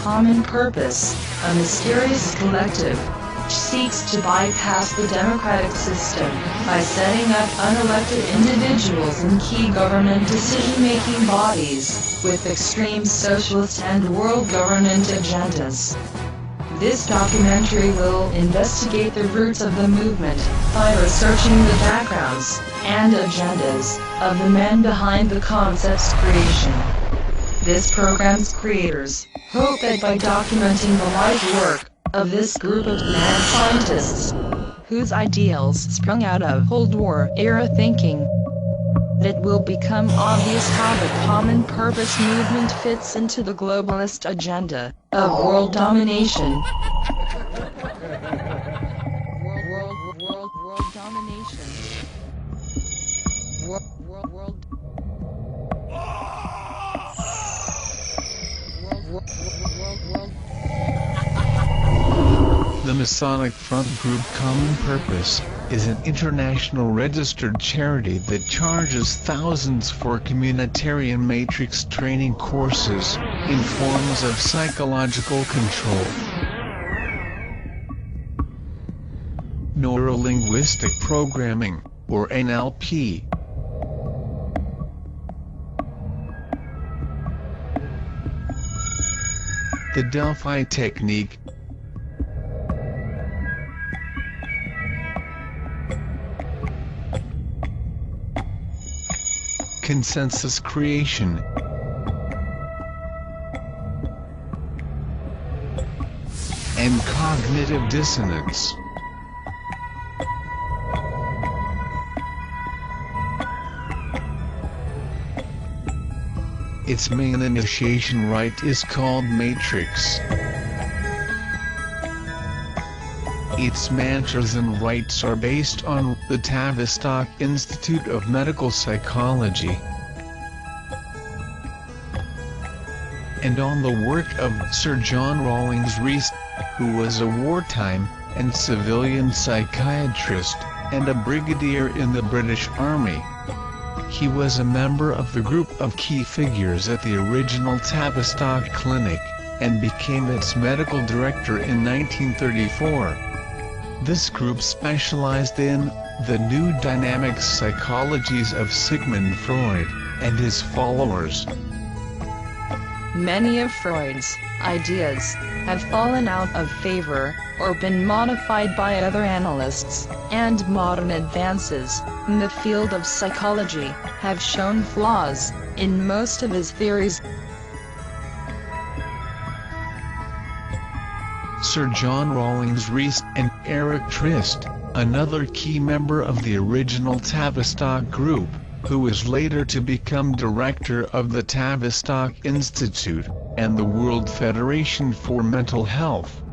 Common Purpose, a mysterious collective which seeks to bypass the democratic system by setting up unelected individuals in key government decision-making bodies with extreme socialist and world government agendas. This documentary will investigate the roots of the movement by researching the backgrounds and agendas of the men behind the concept's creation. This program's creators hope that by documenting the life work of this group of mad scientists, whose ideals sprung out of Cold War-era thinking, it will become obvious how the Common Purpose movement fits into the globalist agenda of world domination. World domination. World. The Masonic front group Common Purpose is an international registered charity that charges thousands for communitarian matrix training courses in forms of psychological control, neuro-linguistic programming, or NLP. The Delphi technique, consensus creation, and cognitive dissonance. Its main initiation rite is called Matrix. Its mantras and rites are based on the Tavistock Institute of Medical Psychology and on the work of Sir John Rawlings Rees, who was a wartime and civilian psychiatrist and a brigadier in the British Army. He was a member of the group of key figures at the original Tavistock Clinic, and became its medical director in 1934. This group specialized in the new dynamic psychologies of Sigmund Freud and his followers. Many of Freud's ideas have fallen out of favor or been modified by other analysts, and modern advances in the field of psychology have shown flaws in most of his theories. Sir John Rawlings Rees and Eric Trist, another key member of the original Tavistock group, who was later to become director of the Tavistock Institute and the World Federation for Mental Health,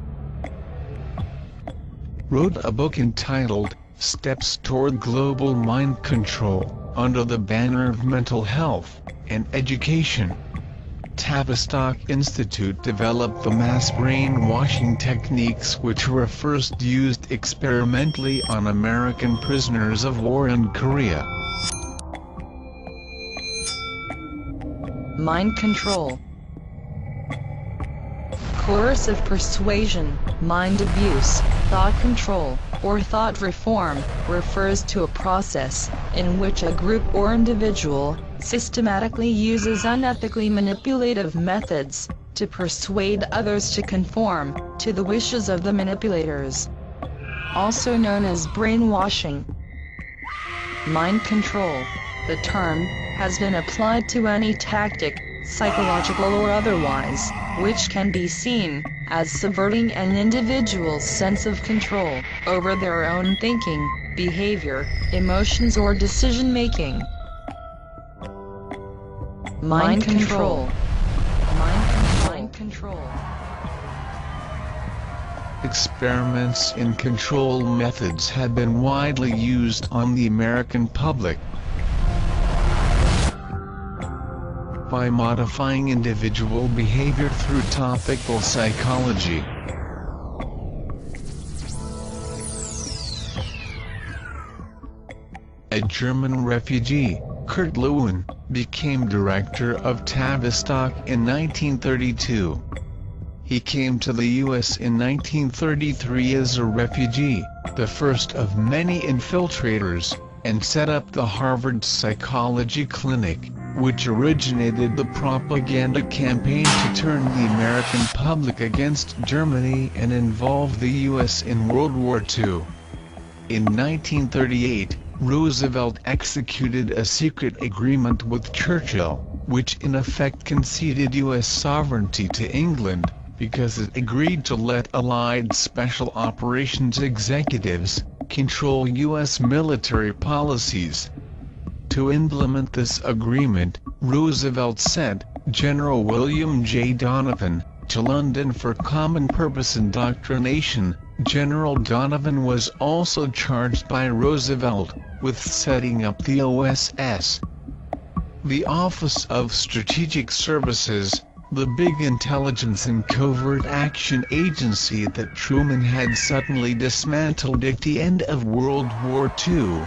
wrote a book entitled Steps Toward Global Mind Control, under the banner of mental health and education. Tavistock Institute developed the mass brainwashing techniques which were first used experimentally on American prisoners of war in Korea. Mind control, coercive persuasion, mind abuse, thought control, or thought reform, refers to a process in which a group or individual systematically uses unethically manipulative methods to persuade others to conform to the wishes of the manipulators. Also known as brainwashing. Mind control. The term has been applied to any tactic, psychological or otherwise, which can be seen as subverting an individual's sense of control over their own thinking, behavior, emotions or decision-making. Mind control. Mind control. Experiments in control methods have been widely used on the American public. By modifying individual behavior through topical psychology. A German refugee, Kurt Lewin, became director of Tavistock in 1932. He came to the U.S. in 1933 as a refugee, the first of many infiltrators, and set up the Harvard Psychology Clinic, which originated the propaganda campaign to turn the American public against Germany and involve the U.S. in World War II. In 1938, Roosevelt executed a secret agreement with Churchill, which in effect conceded U.S. sovereignty to England, because it agreed to let Allied Special Operations executives control U.S. military policies. To implement this agreement, Roosevelt sent General William J. Donovan to London for common-purpose indoctrination. General Donovan was also charged by Roosevelt with setting up the OSS. The Office of Strategic Services, the big intelligence and covert action agency that Truman had suddenly dismantled at the end of World War II.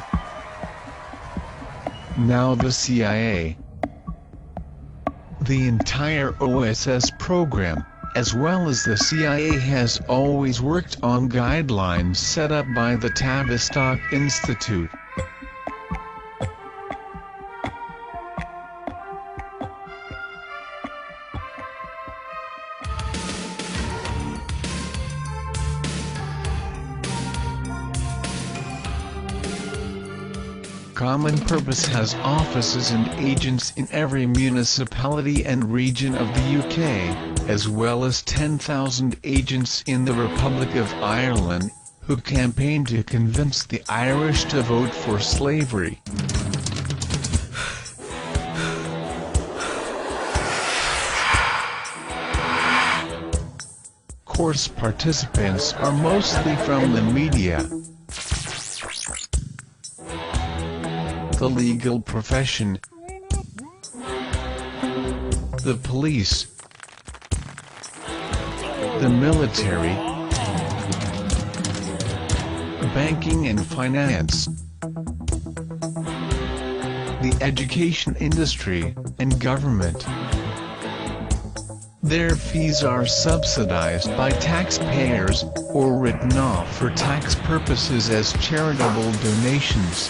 Now the CIA. The entire OSS program, as well as the CIA, has always worked on guidelines set up by the Tavistock Institute. Common Purpose has offices and agents in every municipality and region of the UK, as well as 10,000 agents in the Republic of Ireland, who campaign to convince the Irish to vote for slavery. Course participants are mostly from the media, the legal profession, the police, the military, banking and finance, the education industry, and government. Their fees are subsidized by taxpayers, or written off for tax purposes as charitable donations.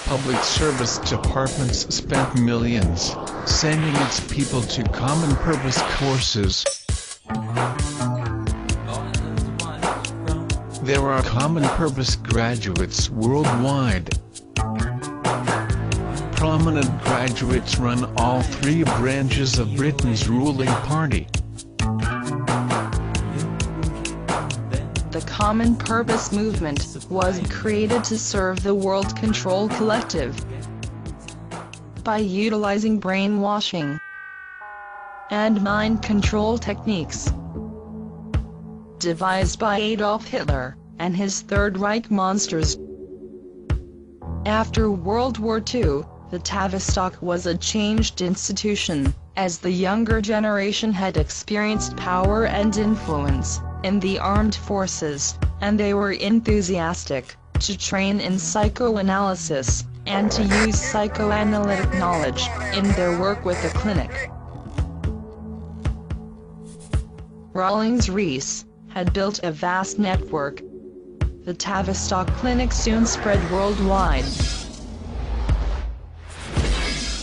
Public service departments spent millions, sending its people to common purpose courses. There are common purpose graduates worldwide. Prominent graduates run all three branches of Britain's ruling party. The Common Purpose movement was created to serve the World Control Collective by utilizing brainwashing and mind control techniques devised by Adolf Hitler and his Third Reich monsters. After World War II, the Tavistock was a changed institution, as the younger generation had experienced power and influence in the armed forces, and they were enthusiastic to train in psychoanalysis and to use psychoanalytic knowledge in their work with the clinic. Rawlings Rees had built a vast network. The Tavistock Clinic soon spread worldwide.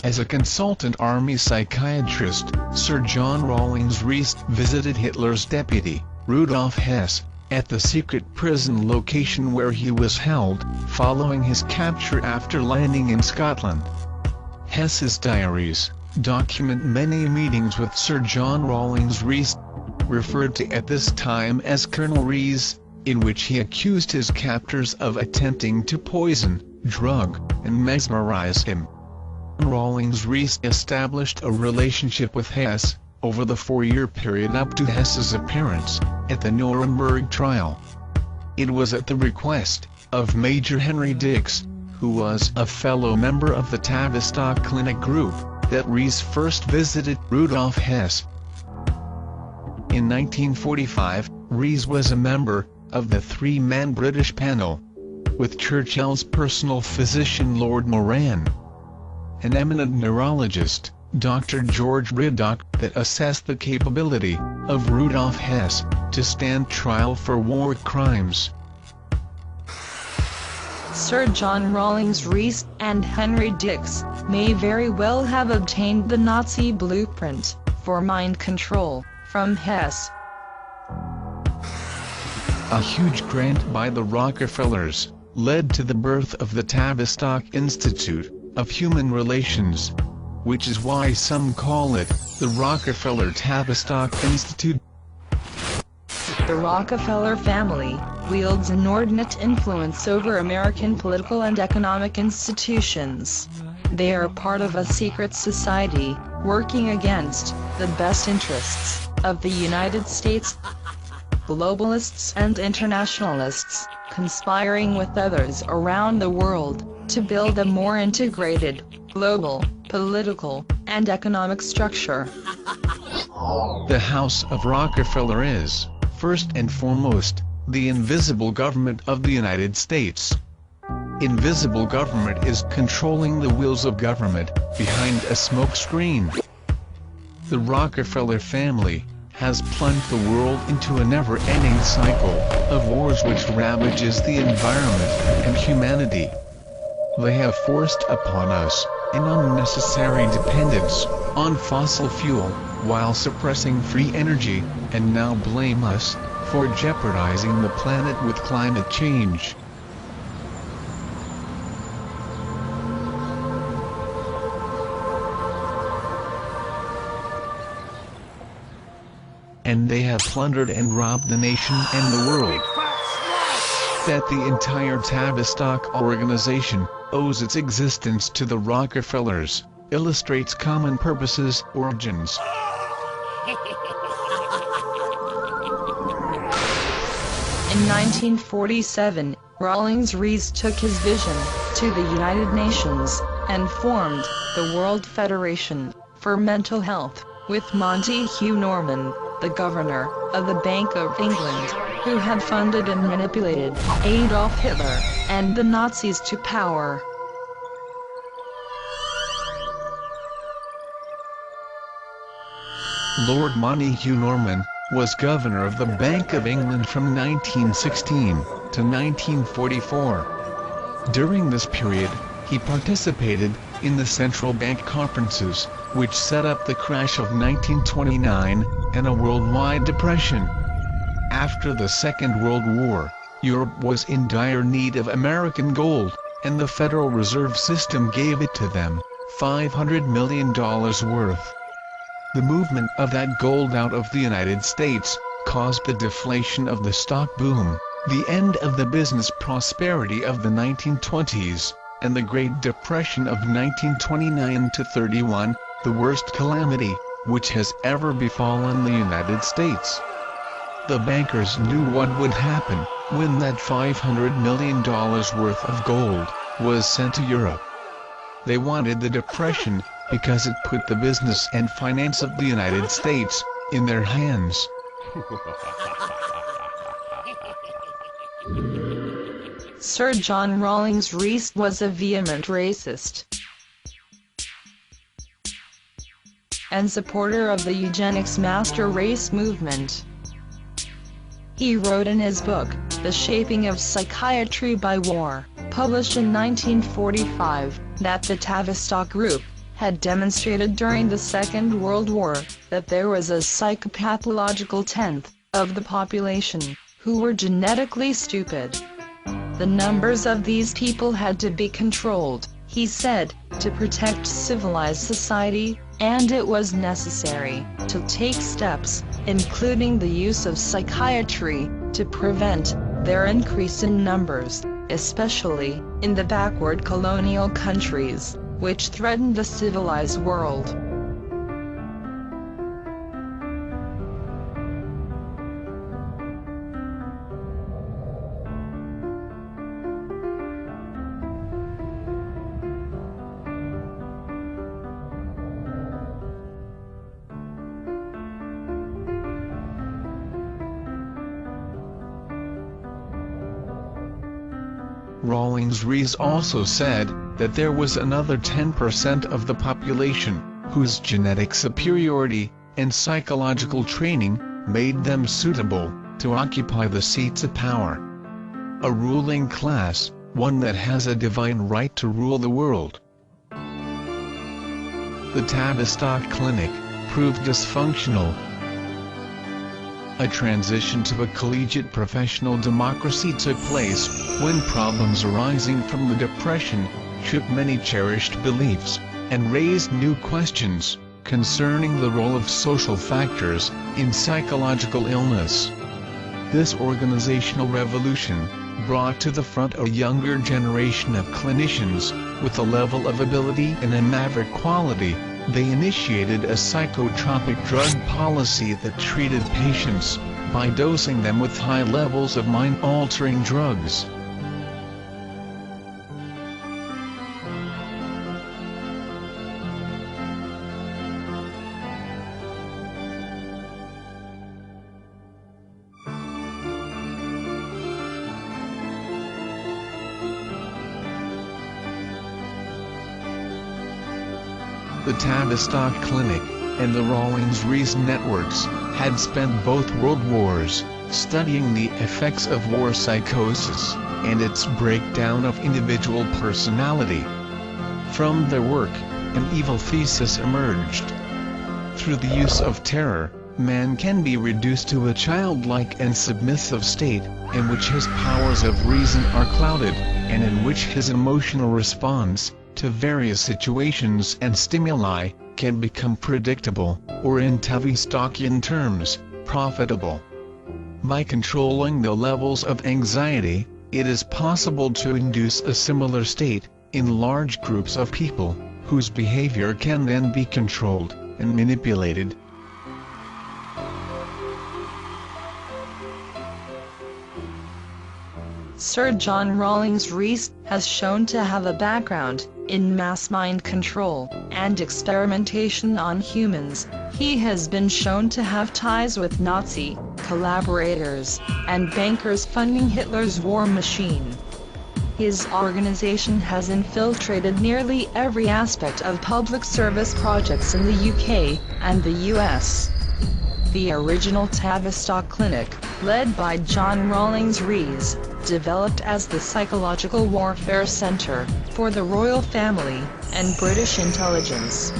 As a consultant army psychiatrist, Sir John Rawlings Rees visited Hitler's deputy, Rudolf Hess, at the secret prison location where he was held, following his capture after landing in Scotland. Hess's diaries document many meetings with Sir John Rawlings Rees, referred to at this time as Colonel Rees, in which he accused his captors of attempting to poison, drug, and mesmerize him. Rawlings Rees established a relationship with Hess over the 4-year period up to Hess's appearance at the Nuremberg trial. It was at the request of Major Henry Dix, who was a fellow member of the Tavistock Clinic group, that Rees first visited Rudolf Hess. In 1945, Rees was a member of the 3-man British panel, with Churchill's personal physician Lord Moran, an eminent neurologist, Dr. George Riddoch, that assessed the capability of Rudolf Hess to stand trial for war crimes. Sir John Rawlings Rees and Henry Dix may very well have obtained the Nazi blueprint for mind control from Hess. A huge grant by the Rockefellers led to the birth of the Tavistock Institute of Human Relations, which is why some call it the Rockefeller-Tavistock Institute. The Rockefeller family wields inordinate influence over American political and economic institutions. They are part of a secret society, working against the best interests of the United States. Globalists and internationalists, conspiring with others around the world to build a more integrated, global, political, and economic structure. The House of Rockefeller is, first and foremost, the invisible government of the United States. Invisible government is controlling the wheels of government behind a smokescreen. The Rockefeller family has plunged the world into a never-ending cycle of wars which ravages the environment and humanity. They have forced upon us an unnecessary dependence on fossil fuel, while suppressing free energy, and now blame us for jeopardizing the planet with climate change. And they have plundered and robbed the nation and the world. That the entire Tavistock organization owes its existence to the Rockefellers illustrates common purposes' origins. In 1947, Rawlings Rees took his vision to the United Nations and formed the World Federation for Mental Health with Montague Norman, the governor of the Bank of England, who had funded and manipulated Adolf Hitler and the Nazis to power. Lord Montague Norman was governor of the Bank of England from 1916 to 1944. During this period, he participated in the central bank conferences, which set up the crash of 1929 and a worldwide depression. After the Second World War, Europe was in dire need of American gold, and the Federal Reserve System gave it to them, $500 million worth. The movement of that gold out of the United States caused the deflation of the stock boom, the end of the business prosperity of the 1920s, and the Great Depression of 1929 to 31, the worst calamity which has ever befallen the United States. The bankers knew what would happen when that $500 million worth of gold was sent to Europe. They wanted the Depression because it put the business and finance of the United States in their hands. Sir John Rawlings Rees was a vehement racist and supporter of the eugenics master race movement. He wrote in his book, The Shaping of Psychiatry by War, published in 1945, that the Tavistock Group had demonstrated during the Second World War that there was a psychopathological tenth of the population who were genetically stupid. The numbers of these people had to be controlled, he said, to protect civilized society, and it was necessary to take steps, including the use of psychiatry, to prevent their increase in numbers, especially in the backward colonial countries, which threatened the civilized world. Rawlings Rees also said that there was another 10% of the population whose genetic superiority and psychological training made them suitable to occupy the seats of power. A ruling class, one that has a divine right to rule the world. The Tavistock Clinic proved dysfunctional. A transition to a collegiate professional democracy took place when problems arising from the Depression shook many cherished beliefs and raised new questions concerning the role of social factors in psychological illness. This organizational revolution brought to the front a younger generation of clinicians with a level of ability and a maverick quality. They initiated a psychotropic drug policy that treated patients by dosing them with high levels of mind-altering drugs. The Tavistock Clinic and the Rawlings Rees networks had spent both world wars studying the effects of war psychosis and its breakdown of individual personality. From their work, an evil thesis emerged. Through the use of terror, man can be reduced to a childlike and submissive state, in which his powers of reason are clouded, and in which his emotional response to various situations and stimuli can become predictable, or in Tavistockian terms, profitable. By controlling the levels of anxiety, it is possible to induce a similar state in large groups of people, whose behavior can then be controlled and manipulated. Sir John Rawlings Rees has shown to have a background in mass mind control and experimentation on humans. He has been shown to have ties with Nazi collaborators and bankers funding Hitler's war machine. His organization has infiltrated nearly every aspect of public service projects in the UK and the US. The original Tavistock Clinic, led by John Rawlings Rees, developed as the Psychological Warfare Centre for the Royal Family and British Intelligence.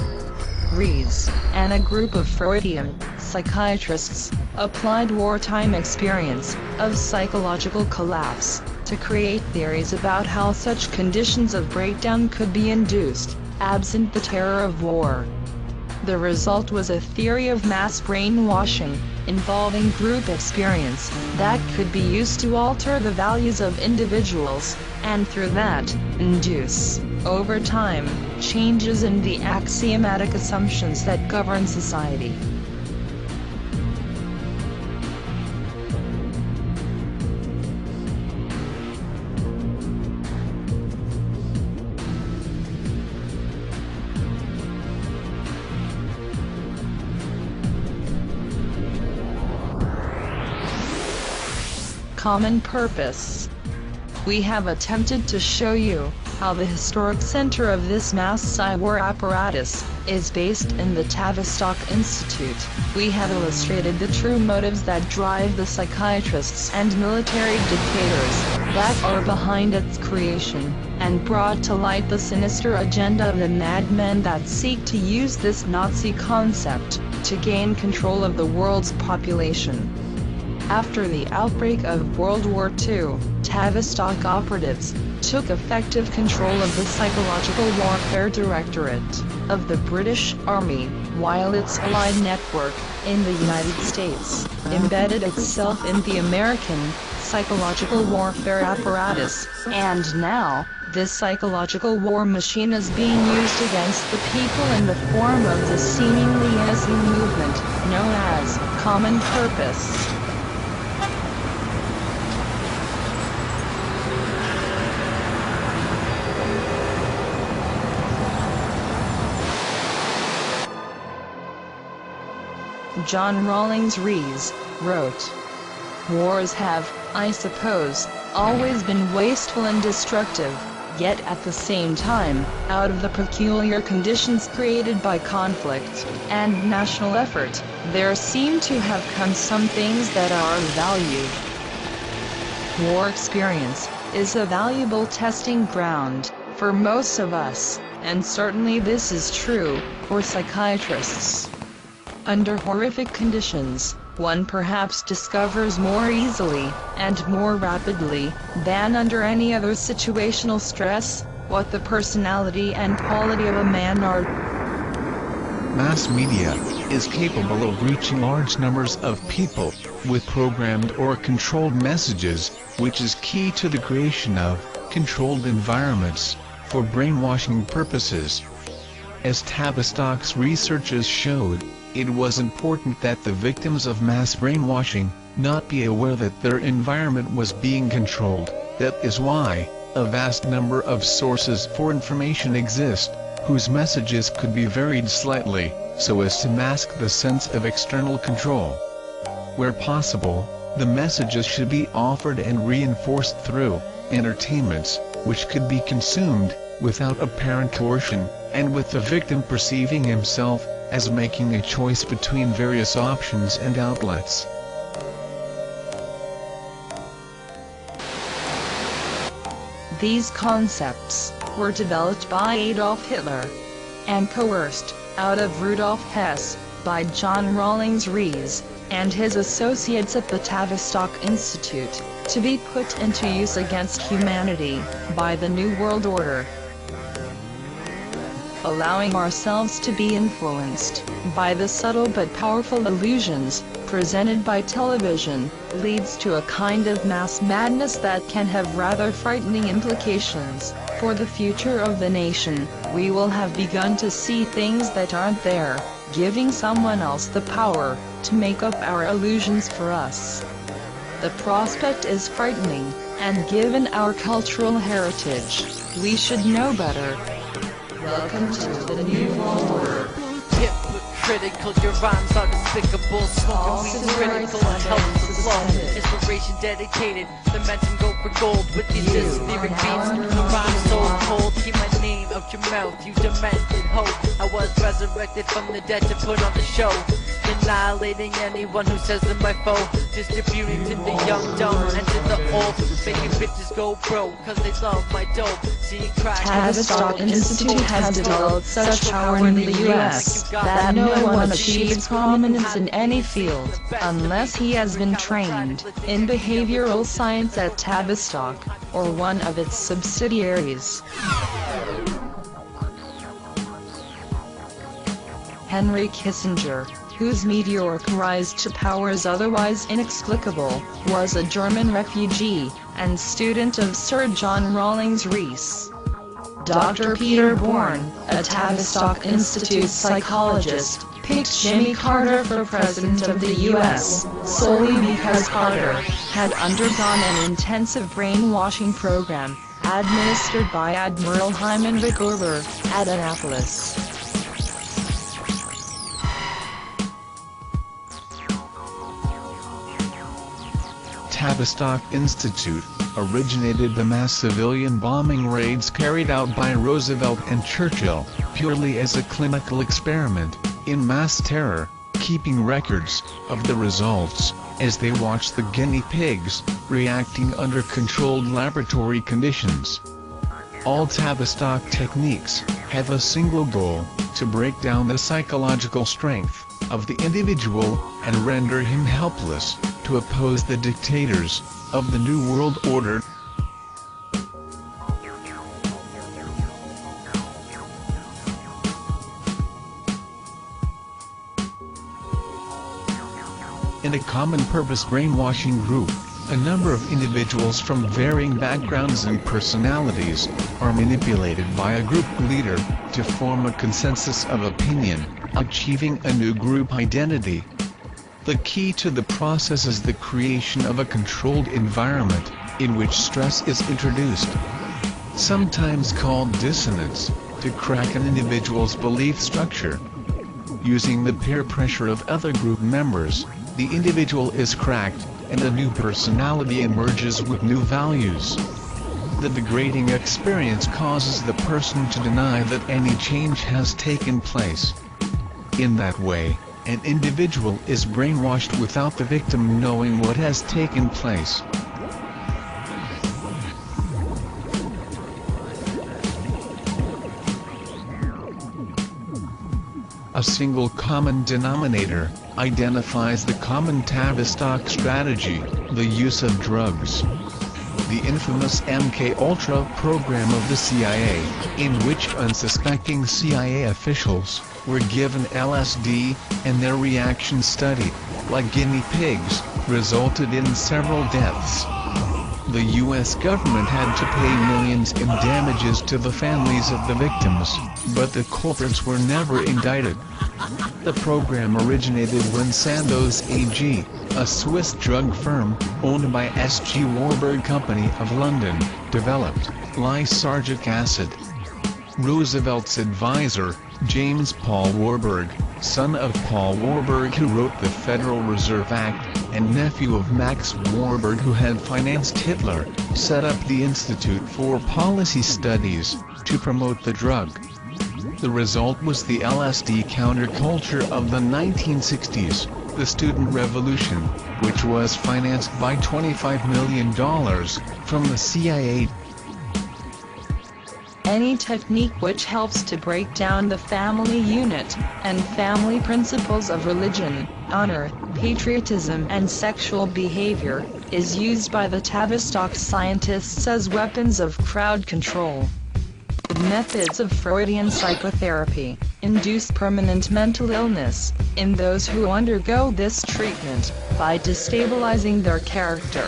Rees, and a group of Freudian psychiatrists, applied wartime experience of psychological collapse to create theories about how such conditions of breakdown could be induced, absent the terror of war. The result was a theory of mass brainwashing, involving group experience, that could be used to alter the values of individuals, and through that, induce, over time, changes in the axiomatic assumptions that govern society. Common purpose. We have attempted to show you how the historic center of this mass psy-war apparatus is based in the Tavistock Institute. We have illustrated the true motives that drive the psychiatrists and military dictators that are behind its creation, and brought to light the sinister agenda of the madmen that seek to use this Nazi concept to gain control of the world's population. After the outbreak of World War II, Tavistock operatives took effective control of the Psychological Warfare Directorate of the British Army, while its allied network in the United States embedded itself in the American psychological warfare apparatus, and now, this psychological war machine is being used against the people in the form of the seemingly innocent movement known as common purpose. John Rawlings Rees wrote, "Wars have, I suppose, always been wasteful and destructive. Yet at the same time, out of the peculiar conditions created by conflict and national effort, there seem to have come some things that are of value. War experience is a valuable testing ground for most of us, and certainly this is true for psychiatrists. Under horrific conditions, one perhaps discovers more easily and more rapidly than under any other situational stress what the personality and quality of a man are. Mass media is capable of reaching large numbers of people with programmed or controlled messages, which is key to the creation of controlled environments for brainwashing purposes. As Tavistock's researches showed, it was important that the victims of mass brainwashing not be aware that their environment was being controlled. That is why a vast number of sources for information exist, whose messages could be varied slightly, so as to mask the sense of external control. Where possible, the messages should be offered and reinforced through entertainments, which could be consumed without apparent coercion, and with the victim perceiving himself as making a choice between various options and outlets. These concepts were developed by Adolf Hitler and coerced out of Rudolf Hess by John Rawlings Rees and his associates at the Tavistock Institute, to be put into use against humanity by the New World Order. Allowing ourselves to be influenced by the subtle but powerful illusions presented by television leads to a kind of mass madness that can have rather frightening implications for the future of the nation. We will have begun to see things that aren't there, giving someone else the power to make up our illusions for us. The prospect is frightening, and given our cultural heritage, we should know better. Welcome to the New World Order. Hypocritical, your rhymes are despicable. Smoking weed's critical and health is a flow. Inspiration dedicated, the momentum go for gold. With these lyric beats, the rhyme so cold. Keep my name out your mouth, you demented hope. I was resurrected from the dead to put on the show. Annihilating anyone who says they're my foe. Distributing to the young, dumb, and to the old. Making bitches go broke, cause they love my dope. Seeing crack. Tavistock Institute has developed such power in the U.S. that no one achieves prominence in any field unless he has been trained in behavioral science at Tavistock or one of its subsidiaries. Henry Kissinger, whose meteoric rise to power is otherwise inexplicable, was a German refugee and student of Sir John Rawlings Rees. Dr. Peter Bourne, a Tavistock Institute psychologist, picked Jimmy Carter for President of the U.S. solely because Carter had undergone an intensive brainwashing program administered by Admiral Hyman Rickover at Annapolis. Tavistock Institute originated the mass civilian bombing raids carried out by Roosevelt and Churchill, purely as a clinical experiment in mass terror, keeping records of the results as they watched the guinea pigs reacting under controlled laboratory conditions. All Tavistock techniques have a single goal: to break down the psychological strength of the individual and render him helpless to oppose the dictators of the New World Order. In a common-purpose brainwashing group, a number of individuals from varying backgrounds and personalities are manipulated by a group leader to form a consensus of opinion, achieving a new group identity. The key to the process is the creation of a controlled environment, in which stress is introduced, sometimes called dissonance, to crack an individual's belief structure. Using the peer pressure of other group members, the individual is cracked, and a new personality emerges with new values. The degrading experience causes the person to deny that any change has taken place. In that way, an individual is brainwashed without the victim knowing what has taken place. A single common denominator identifies the common Tavistock strategy, the use of drugs. The infamous MKUltra program of the CIA, in which unsuspecting CIA officials were given LSD, and their reaction studied, like guinea pigs, resulted in several deaths. The US government had to pay millions in damages to the families of the victims, but the culprits were never indicted. The program originated when Sandoz AG, a Swiss drug firm, owned by S.G. Warburg Company of London, developed lysergic acid. Roosevelt's advisor, James Paul Warburg, son of Paul Warburg who wrote the Federal Reserve Act, and nephew of Max Warburg who had financed Hitler, set up the Institute for Policy Studies, to promote the drug. The result was the LSD counterculture of the 1960s, the Student Revolution, which was financed by $25 million from the CIA. Any technique which helps to break down the family unit and family principles of religion, honor, patriotism and sexual behavior is used by the Tavistock scientists as weapons of crowd control. The methods of Freudian psychotherapy induce permanent mental illness in those who undergo this treatment by destabilizing their character.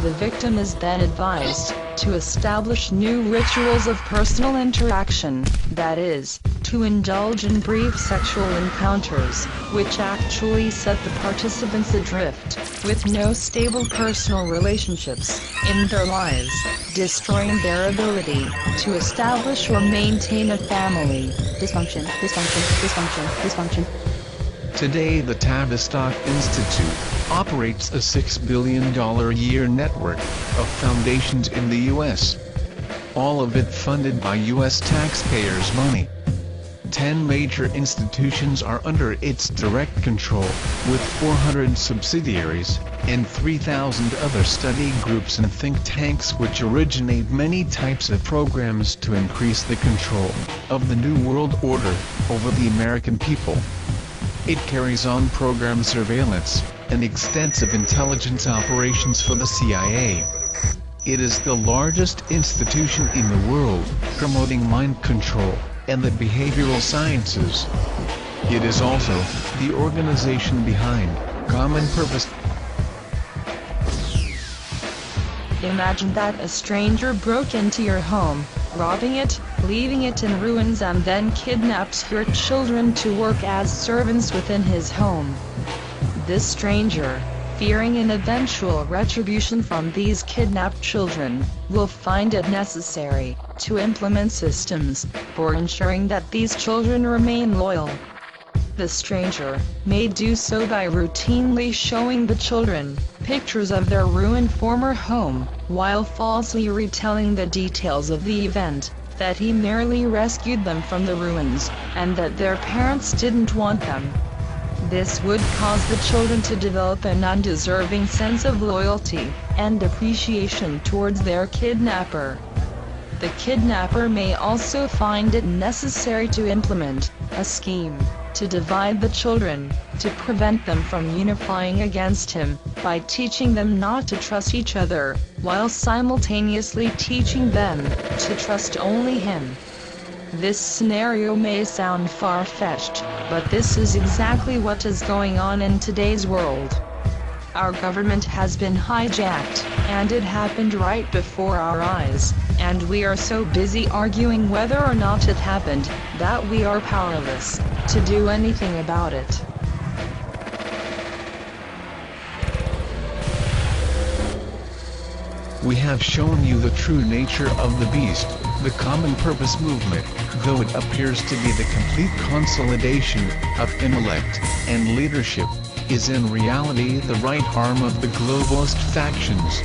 The victim is then advised to establish new rituals of personal interaction, that is, to indulge in brief sexual encounters, which actually set the participants adrift, with no stable personal relationships in their lives, destroying their ability to establish or maintain a family. Dysfunction, dysfunction, dysfunction, dysfunction. Today the Tavistock Institute operates a $6 billion a year network of foundations in the U.S. All of it funded by U.S. taxpayers' money. 10 major institutions are under its direct control, with 400 subsidiaries, and 3,000 other study groups and think tanks which originate many types of programs to increase the control of the New World Order over the American people. It carries on program surveillance and extensive intelligence operations for the CIA. It is the largest institution in the world promoting mind control and the behavioral sciences. It is also the organization behind Common Purpose. Imagine that a stranger broke into your home, robbing it, leaving it in ruins, and then kidnaps your children to work as servants within his home. This stranger, fearing an eventual retribution from these kidnapped children, will find it necessary to implement systems for ensuring that these children remain loyal. The stranger may do so by routinely showing the children pictures of their ruined former home, while falsely retelling the details of the event, that he merely rescued them from the ruins, and that their parents didn't want them. This would cause the children to develop an undeserving sense of loyalty and appreciation towards their kidnapper. The kidnapper may also find it necessary to implement a scheme to divide the children, to prevent them from unifying against him, by teaching them not to trust each other, while simultaneously teaching them to trust only him. This scenario may sound far-fetched, but this is exactly what is going on in today's world. Our government has been hijacked, and it happened right before our eyes, and we are so busy arguing whether or not it happened, that we are powerless to do anything about it. We have shown you the true nature of the beast. The Common Purpose movement, though it appears to be the complete consolidation of intellect and leadership, is in reality the right arm of the globalist factions.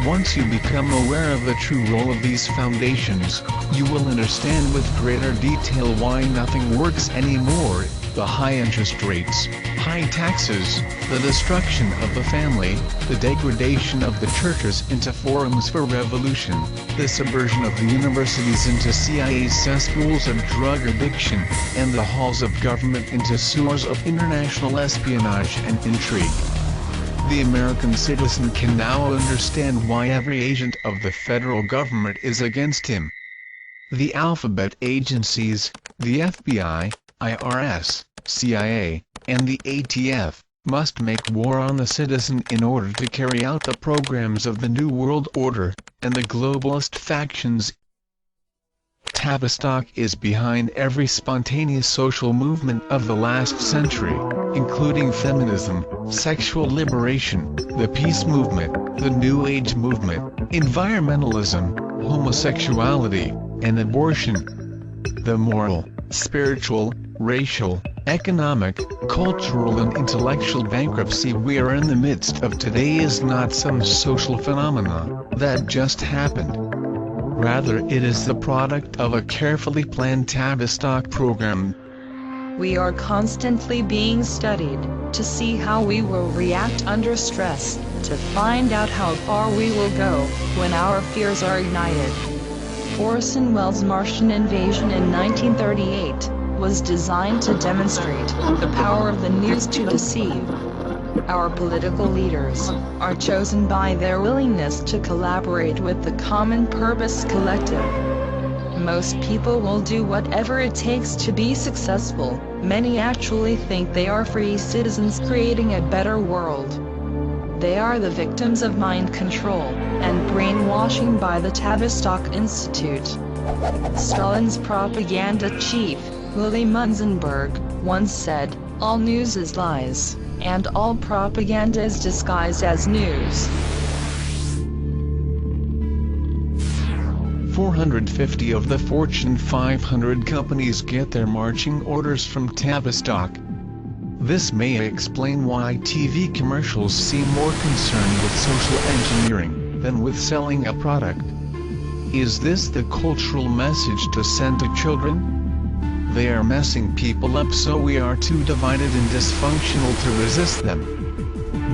Once you become aware of the true role of these foundations, you will understand with greater detail why nothing works anymore: the high interest rates, high taxes, the destruction of the family, the degradation of the churches into forums for revolution, the subversion of the universities into CIA cesspools of drug addiction, and the halls of government into sewers of international espionage and intrigue. The American citizen can now understand why every agent of the federal government is against him. The alphabet agencies, the FBI, IRS, CIA, and the ATF, must make war on the citizen in order to carry out the programs of the New World Order, and the globalist factions. Tavistock is behind every spontaneous social movement of the last century, including feminism, sexual liberation, the peace movement, the New Age movement, environmentalism, homosexuality, and abortion. The moral, spiritual, racial, economic, cultural and intellectual bankruptcy we are in the midst of today is not some social phenomena that just happened. Rather, it is the product of a carefully planned Tavistock program. We are constantly being studied to see how we will react under stress, to find out how far we will go when our fears are ignited. Orson Welles' Martian Invasion in 1938 was designed to demonstrate the power of the news to deceive. Our political leaders are chosen by their willingness to collaborate with the common purpose collective. Most people will do whatever it takes to be successful. Many actually think they are free citizens creating a better world. They are the victims of mind control and brainwashing by the Tavistock Institute. Stalin's propaganda chief, Willy Munzenberg, once said, "All news is lies, and all propaganda is disguised as news." 450 of the Fortune 500 companies get their marching orders from Tavistock. This may explain why TV commercials seem more concerned with social engineering than with selling a product. Is this the cultural message to send to children? They are messing people up, so we are too divided and dysfunctional to resist them.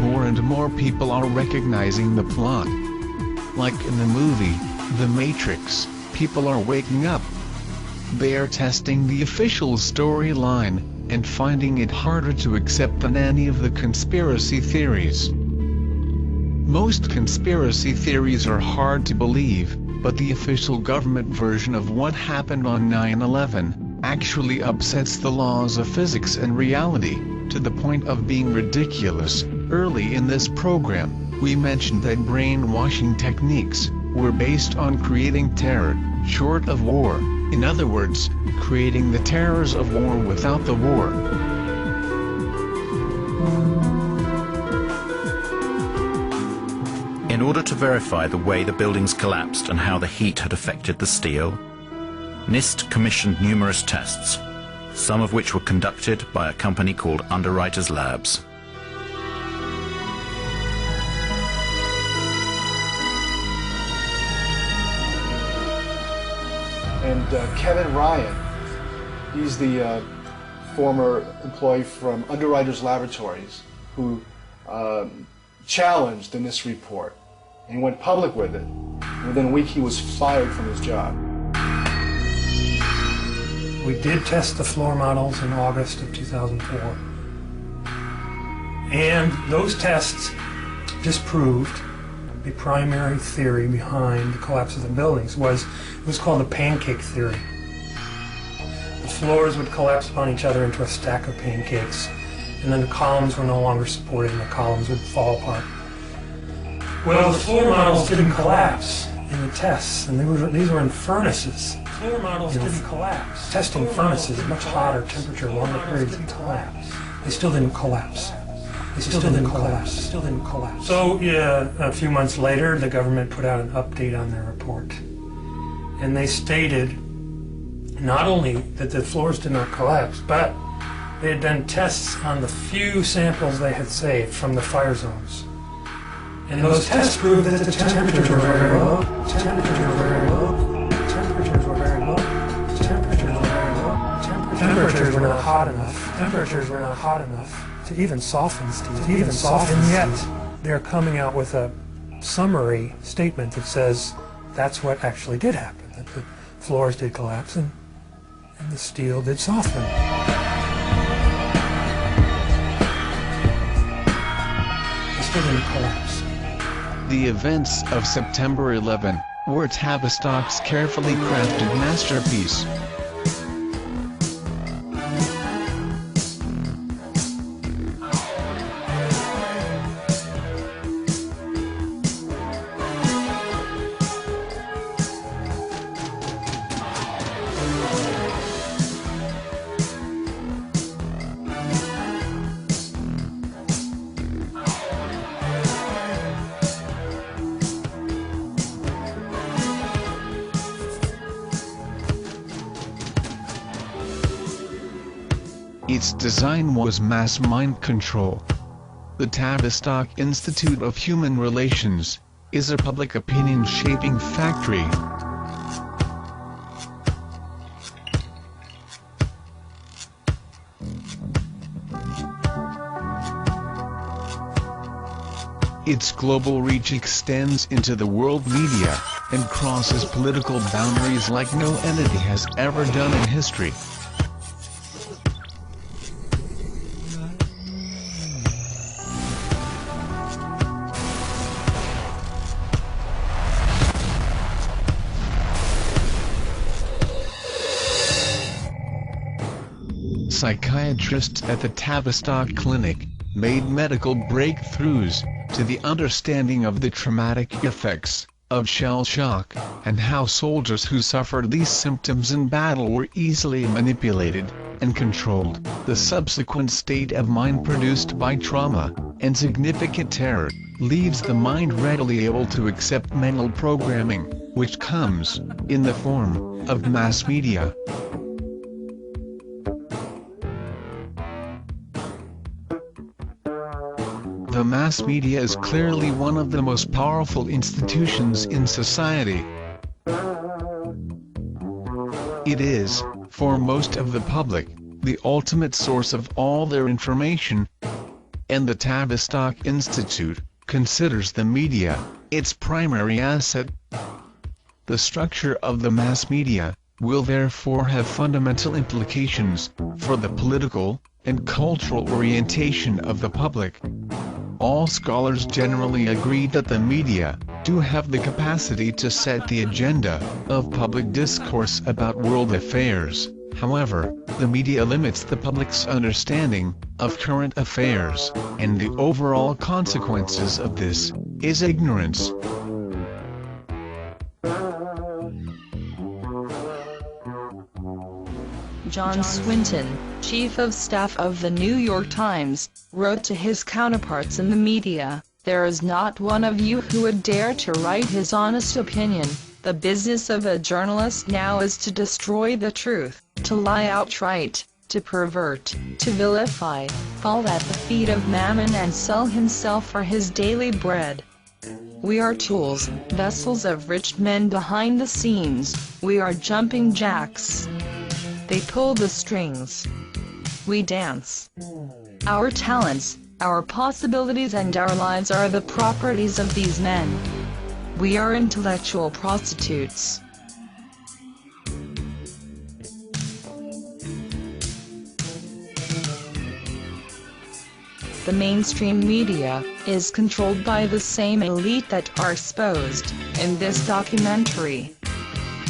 More and more people are recognizing the plot. Like in the movie, The Matrix, people are waking up. They are testing the official storyline, and finding it harder to accept than any of the conspiracy theories. Most conspiracy theories are hard to believe, but the official government version of what happened on 9/11 actually upsets the laws of physics and reality, to the point of being ridiculous. Early in this program, we mentioned that brainwashing techniques were based on creating terror, short of war. In other words, creating the terrors of war without the war. In order to verify the way the buildings collapsed and how the heat had affected the steel, NIST commissioned numerous tests, some of which were conducted by a company called Underwriters Labs. And Kevin Ryan, he's the former employee from Underwriters Laboratories who challenged the NIST report and went public with it. Within a week he was fired from his job. We did test the floor models in August of 2004. And those tests disproved the primary theory behind the collapse of the buildings. It was called the pancake theory. The floors would collapse upon each other into a stack of pancakes, and then the columns were no longer supported and the columns would fall apart. Well, the floor models didn't collapse in the tests, and these were in furnaces. Floor models didn't collapse. Testing furnaces, much hotter temperature, longer periods of collapse. They still didn't collapse. They still didn't collapse. So, yeah, a few months later, the government put out an update on their report. And they stated not only that the floors did not collapse, but they had done tests on the few samples they had saved from the fire zones. And those tests proved that the temperatures were very low, temperatures were very low, temperatures were very low, temperatures were very low, temperatures were not hot enough, temperatures were not hot enough to even soften steel, and yet they're coming out with a summary statement that says that's what actually did happen, that the floors did collapse and the steel did soften. It still didn't collapse. The events of September 11 were Tavistock's carefully crafted masterpiece. Its design was mass mind control. The Tavistock Institute of Human Relations is a public opinion shaping factory. Its global reach extends into the world media and crosses political boundaries like no entity has ever done in history. Psychiatrists at the Tavistock Clinic made medical breakthroughs to the understanding of the traumatic effects of shell shock, and how soldiers who suffered these symptoms in battle were easily manipulated and controlled. The subsequent state of mind produced by trauma and significant terror leaves the mind readily able to accept mental programming, which comes in the form of mass media. The mass media is clearly one of the most powerful institutions in society. It is, for most of the public, the ultimate source of all their information, and the Tavistock Institute considers the media its primary asset. The structure of the mass media will therefore have fundamental implications for the political and cultural orientation of the public. All scholars generally agree that the media do have the capacity to set the agenda of public discourse about world affairs. However, the media limits the public's understanding of current affairs, and the overall consequences of this is ignorance. John Swinton, chief of staff of the New York Times, wrote to his counterparts in the media, "There is not one of you who would dare to write his honest opinion. The business of a journalist now is to destroy the truth, to lie outright, to pervert, to vilify, fall at the feet of Mammon and sell himself for his daily bread. We are tools, vessels of rich men behind the scenes. We are jumping jacks. They pull the strings. We dance. Our talents, our possibilities and our lives are the properties of these men. We are intellectual prostitutes." The mainstream media is controlled by the same elite that are exposed in this documentary.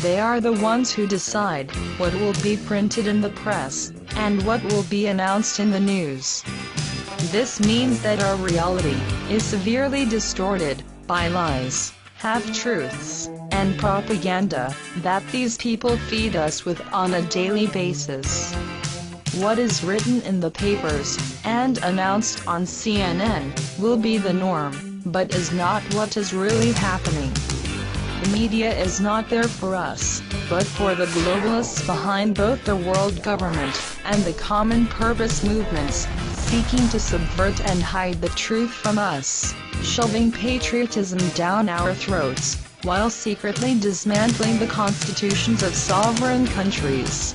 They are the ones who decide what will be printed in the press, and what will be announced in the news. This means that our reality is severely distorted by lies, half-truths, and propaganda that these people feed us with on a daily basis. What is written in the papers and announced on CNN will be the norm, but is not what is really happening. The media is not there for us. but for the globalists behind both the world government and the common purpose movements, seeking to subvert and hide the truth from us, shoving patriotism down our throats, while secretly dismantling the constitutions of sovereign countries.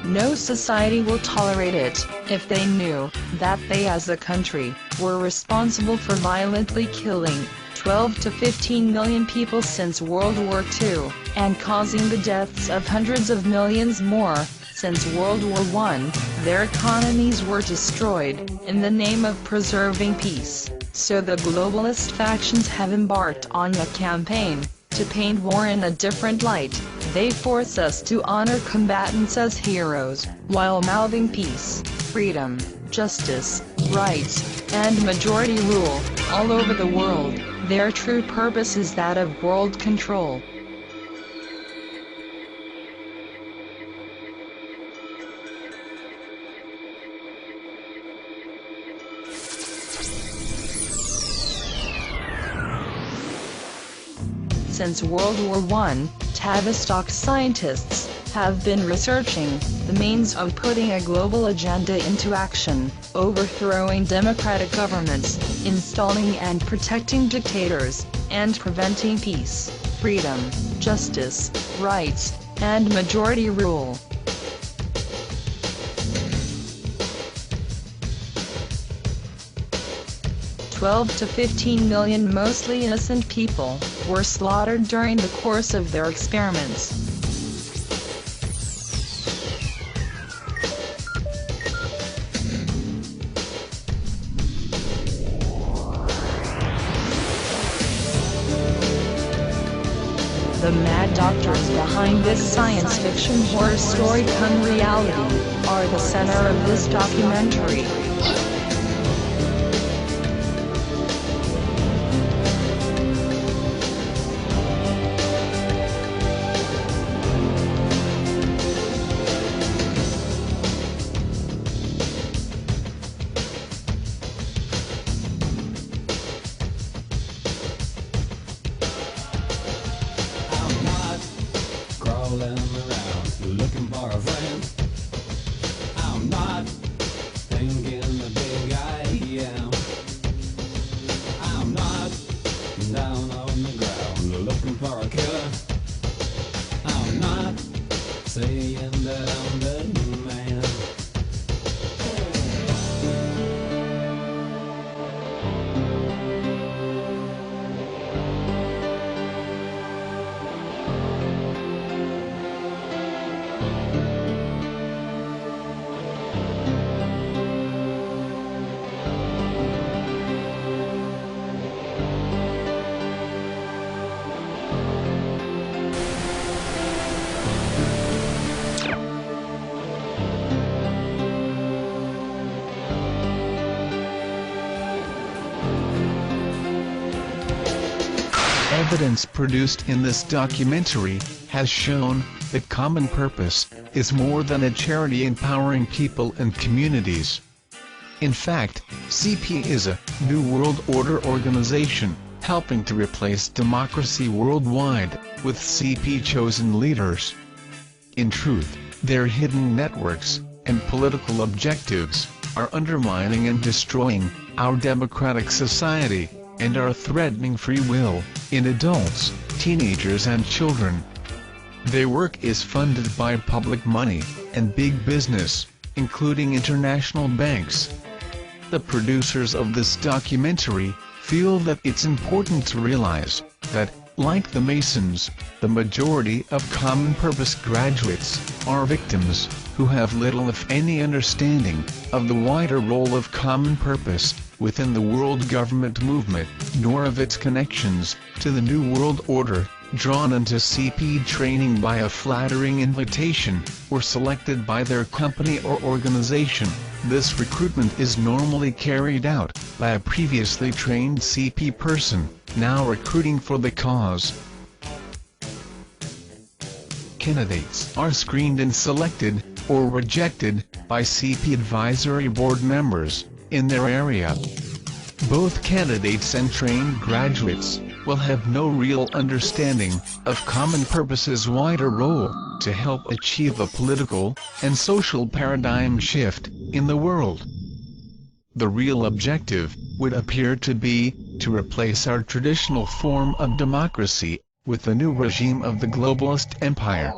No society will tolerate it, if they knew that they as a country were responsible for violently killing 12 to 15 million people since World War II, and causing the deaths of hundreds of millions more since World War I. Their economies were destroyed in the name of preserving peace, so the globalist factions have embarked on a campaign to paint war in a different light. They force us to honor combatants as heroes, while mouthing peace, freedom, justice, rights, and majority rule all over the world. Their true purpose is that of world control. Since World War I, Tavistock scientists have been researching the means of putting a global agenda into action, overthrowing democratic governments, installing and protecting dictators, and preventing peace, freedom, justice, rights, and majority rule. "12 to 15 million mostly innocent people were slaughtered during the course of their experiments. The mad doctors behind this science fiction horror story come reality are the center of this documentary. Around looking for a friend. I'm not thinking the big I am. I'm not down on the ground looking for a killer. I'm not saying that I'm the man. Evidence produced in this documentary has shown that Common Purpose is more than a charity empowering people and communities. In fact, CP is a New World Order organization, helping to replace democracy worldwide, with CP-chosen leaders. In truth, their hidden networks and political objectives are undermining and destroying our democratic society, and are threatening free will in adults, teenagers and children. Their work is funded by public money and big business, including international banks. The producers of this documentary feel that it's important to realize that, like the Masons, the majority of Common Purpose graduates are victims who have little if any understanding of the wider role of Common Purpose within the world government movement, nor of its connections to the New World Order, drawn into CP training by a flattering invitation, or selected by their company or organization. This recruitment is normally carried out by a previously trained CP person, now recruiting for the cause. Candidates are screened and selected, or rejected, by CP advisory board members in their area. Both candidates and trained graduates will have no real understanding of common purpose's wider role to help achieve a political and social paradigm shift in the world. The real objective would appear to be to replace our traditional form of democracy with the new regime of the globalist empire.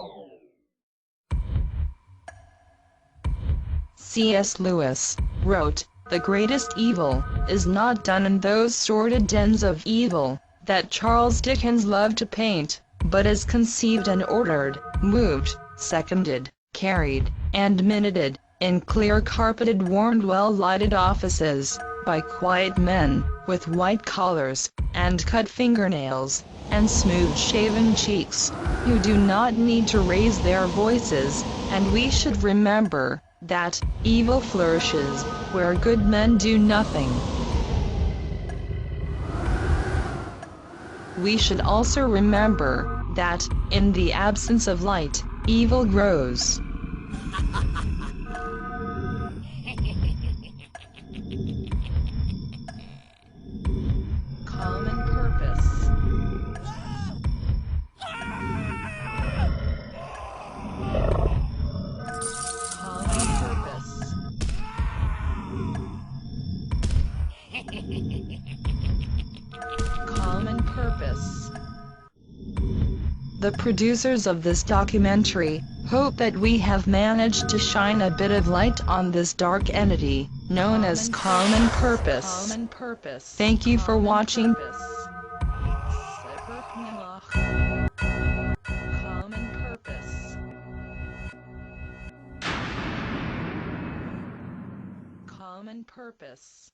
C.S. Lewis wrote, "The greatest evil is not done in those sordid dens of evil that Charles Dickens loved to paint, but is conceived and ordered, moved, seconded, carried, and minuted, in clear-carpeted warmed well-lighted offices, by quiet men, with white collars, and cut fingernails, and smooth-shaven cheeks, who do not need to raise their voices, and we should remember that evil flourishes where good men do nothing." We should also remember that, in the absence of light, evil grows. Common purpose. Common purpose. Common purpose. The producers of this documentary hope that we have managed to shine a bit of light on this dark entity known as common purpose. Common purpose. Thank you for watching. Common purpose. Common purpose.